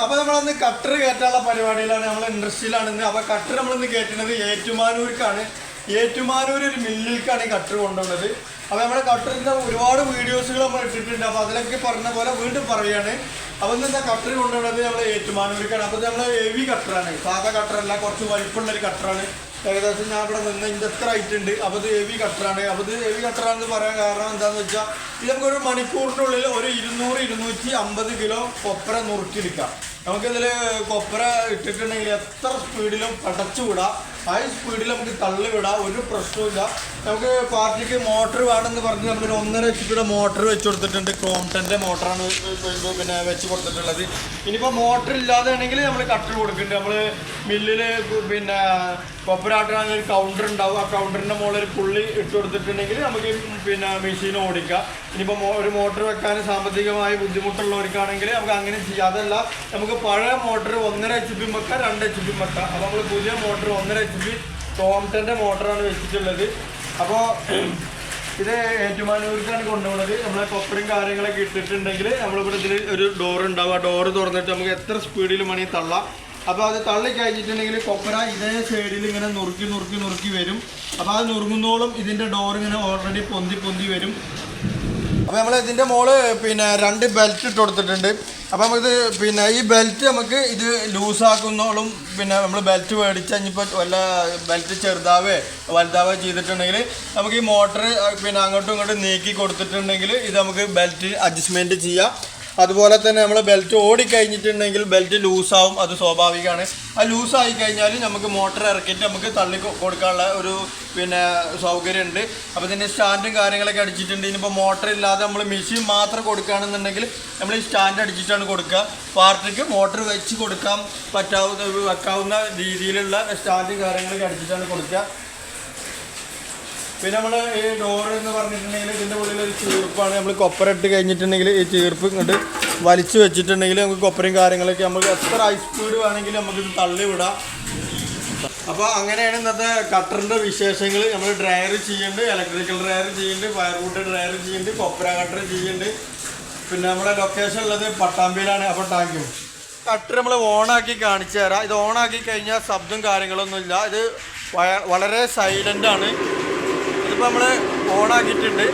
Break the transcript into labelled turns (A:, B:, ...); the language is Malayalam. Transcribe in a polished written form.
A: അപ്പോൾ നമ്മളന്ന് കട്ടർ കയറ്റാനുള്ള പരിപാടിയിലാണ്, നമ്മൾ ഇൻഡസ്ട്രിയിലാണ് ഇന്ന്. അപ്പോൾ കട്ടർ നമ്മളിന്ന് കയറ്റുന്നത് ഏറ്റുമാനൂർക്കാണ്. ഏറ്റുമാനൂർ ഒരു മില്ലിലേക്കാണ് ഈ കട്ടർ കൊണ്ടുവന്നത്. അപ്പോൾ നമ്മുടെ കട്ടറിൻ്റെ ഒരുപാട് വീഡിയോസുകൾ നമ്മൾ ഇട്ടിട്ടുണ്ട്. അപ്പോൾ അതിലൊക്കെ പറഞ്ഞ പോലെ വീണ്ടും പറയുകയാണ്. അപ്പോൾ ഇന്ന് കട്ടർ കൊണ്ടുവന്നത് നമ്മൾ ഏറ്റുമാനൂർക്കാണ്. അപ്പോൾ നമ്മൾ ഹെവി കട്ടറാണ്, സാധാ കട്ടറല്ല, കുറച്ച് വലിപ്പമുള്ളൊരു കട്ടറാണ്. ഏകദേശം ഞാൻ ഇവിടെ നിന്ന് ഇതിൻ്റെ എത്ര ഹൈറ്റ് ഉണ്ട്. അപ്പോൾ ഇത് ഹെവി കട്ടറാണ്. അപ്പോൾ ഇത് ഹെവി കട്ടറാണെന്ന് പറയാൻ കാരണം എന്താണെന്ന് വെച്ചാൽ ഇത് നമുക്കൊരു മണിക്കൂറിനുള്ളിൽ ഒരു 200-250 കിലോ കൊപ്ര നുറുക്കിയെടുക്കാം. നമുക്കിതിൽ കൊപ്ര ഇട്ടിട്ടുണ്ടെങ്കിൽ എത്ര സ്പീഡിലും പടച്ചുവിടാം, ഹൈ സ്പീഡിൽ നമുക്ക് തള്ളിവിടാം, ഒരു പ്രശ്നവുമില്ല. നമുക്ക് പാർട്ടിക്ക് മോട്ടർ വേണമെന്ന് പറഞ്ഞ് നമ്മളൊരു 1.5 HP മോട്ടർ വെച്ച് കൊടുത്തിട്ടുണ്ട്. ക്രോംപ്ടൻ്റെ മോട്ടറാണ് പിന്നെ വെച്ച് കൊടുത്തിട്ടുള്ളത്. ഇനിയിപ്പോൾ മോട്ടർ ഇല്ലാതെ ആണെങ്കിൽ നമ്മൾ കട്ടർ കൊടുക്കുന്നുണ്ട്. നമ്മൾ മില്ലിൽ പിന്നെ കൊപ്പരാട്ടാണെങ്കിൽ ഒരു കൗണ്ടർ ഉണ്ടാവും. ആ കൗണ്ടറിൻ്റെ മുകളിൽ ഒരു പുള്ളി ഇട്ട് കൊടുത്തിട്ടുണ്ടെങ്കിൽ നമുക്ക് പിന്നെ മെഷീൻ ഓടിക്കാം. ഇനിയിപ്പോൾ ഒരു മോട്ടർ വെക്കാൻ സാമ്പത്തികമായി ബുദ്ധിമുട്ടുള്ളവർക്കാണെങ്കിൽ നമുക്ക് അങ്ങനെ ചെയ്യാം. അതല്ല നമുക്ക് പഴയ മോട്ടർ 1.5 HP വെക്കാം, 2 HP വെക്കാം. അപ്പോൾ നമ്മൾ പുതിയ മോട്ടർ 1.5 HP ക്രോംപ്ടൻ്റെ മോട്ടറാണ് വെച്ചിട്ടുള്ളത്. അപ്പോൾ ഇത് ഏറ്റുമാനൂർക്കാണ് കൊണ്ടുപോകുന്നത്. നമ്മളെ കൊപ്പറും കാര്യങ്ങളൊക്കെ ഇട്ടിട്ടുണ്ടെങ്കിൽ നമ്മളിവിടെ ഇതിൽ ഒരു ഡോർ ഉണ്ടാവും. ആ ഡോറ് തുറന്നിട്ട് നമുക്ക് എത്ര സ്പീഡിൽ മണി തള്ളാം. അപ്പോൾ അത് തള്ളി കഴിഞ്ഞിട്ടുണ്ടെങ്കിൽ കൊപ്പര ഇതേ സൈഡിൽ ഇങ്ങനെ നുറുക്കി വരും. അപ്പോൾ അത് നുറുങ്ങുന്നോളം ഇതിൻ്റെ ഡോർ ഇങ്ങനെ ഓൾറെഡി പൊന്തി വരും. അപ്പോൾ നമ്മൾ ഇതിൻ്റെ മോള് പിന്നെ 2 ബെൽറ്റ് ഇട്ട് കൊടുത്തിട്ടുണ്ട്. അപ്പോൾ നമുക്കിത് പിന്നെ ഈ ബെൽറ്റ് നമുക്ക് ഇത് ലൂസാക്കുന്നോളും പിന്നെ നമ്മൾ ബെൽറ്റ് മേടിച്ച് കഴിഞ്ഞപ്പോൾ വല്ല ബെൽറ്റ് ചെറുതാവേ വലുതാവേ ചെയ്തിട്ടുണ്ടെങ്കിൽ നമുക്ക് ഈ മോട്ടർ പിന്നെ അങ്ങോട്ടും ഇങ്ങോട്ടും നീക്കി കൊടുത്തിട്ടുണ്ടെങ്കിൽ ഇത് നമുക്ക് ബെൽറ്റ് അഡ്ജസ്റ്റ്മെൻറ്റ് ചെയ്യാം. അതുപോലെ തന്നെ നമ്മൾ ബെൽറ്റ് ഓടിക്കഴിഞ്ഞിട്ടുണ്ടെങ്കിൽ ബെൽറ്റ് ലൂസാവും, അത് സ്വാഭാവികമാണ്. ആ ലൂസായി കഴിഞ്ഞാൽ നമുക്ക് മോട്ടർ ഇറക്കിയിട്ട് നമുക്ക് തള്ളി കൊടുക്കാനുള്ള ഒരു പിന്നെ സൗകര്യമുണ്ട്. അപ്പോൾ ഇതിൻ്റെ സ്റ്റാൻഡും കാര്യങ്ങളൊക്കെ അടിച്ചിട്ടുണ്ട്. ഇനിയിപ്പോൾ മോട്ടർ ഇല്ലാതെ നമ്മൾ മെഷീൻ മാത്രം കൊടുക്കുകയാണെന്നുണ്ടെങ്കിൽ നമ്മൾ ഈ സ്റ്റാൻഡ് അടിച്ചിട്ടാണ് കൊടുക്കുക. പാർട്ടിക്ക് മോട്ടർ വെച്ച് കൊടുക്കാൻ വെക്കാവുന്ന രീതിയിലുള്ള സ്റ്റാൻഡും കാര്യങ്ങളൊക്കെ അടിച്ചിട്ടാണ് കൊടുക്കുക. പിന്നെ നമ്മൾ ഈ ഡോർ എന്ന് പറഞ്ഞിട്ടുണ്ടെങ്കിൽ ഇതിൻ്റെ ഉള്ളിൽ ഒരു ചീർപ്പാണ്. നമ്മൾ കൊപ്പര ഇട്ട് കഴിഞ്ഞിട്ടുണ്ടെങ്കിൽ ഈ ചീർപ്പ് ഇങ്ങോട്ട് വലിച്ചു വെച്ചിട്ടുണ്ടെങ്കിൽ നമുക്ക് കൊപ്പരയും കാര്യങ്ങളൊക്കെ നമുക്ക് എത്ര ഹൈ സ്പീഡ് വേണമെങ്കിലും നമുക്കിത് തള്ളി വിടാം. അപ്പോൾ അങ്ങനെയാണ് ഇന്നത്തെ കട്ടറിൻ്റെ വിശേഷങ്ങൾ. നമ്മൾ ഡ്രയർ ചെയ്യുന്നുണ്ട്, ഇലക്ട്രിക്കൽ ഡ്രയർ ചെയ്യുന്നുണ്ട്, ഫയർവുഡ് ഡ്രയർ ചെയ്യുന്നുണ്ട്, കൊപ്പര കട്ടർ ചെയ്യുന്നുണ്ട്. പിന്നെ നമ്മുടെ ലൊക്കേഷൻ ഉള്ളത് പട്ടാമ്പിയിലാണ്. അപ്പോൾ താങ്ക് യു. കട്ടർ നമ്മൾ ഓണാക്കി കാണിച്ചു തരാം. ഇത് ഓണാക്കി കഴിഞ്ഞാൽ ശബ്ദം കാര്യങ്ങളൊന്നുമില്ല. ഇത് വളരെ സൈലൻ്റാണ്. ഇതിപ്പോൾ നമ്മൾ ഓണാക്കിയിട്ടുണ്ട്.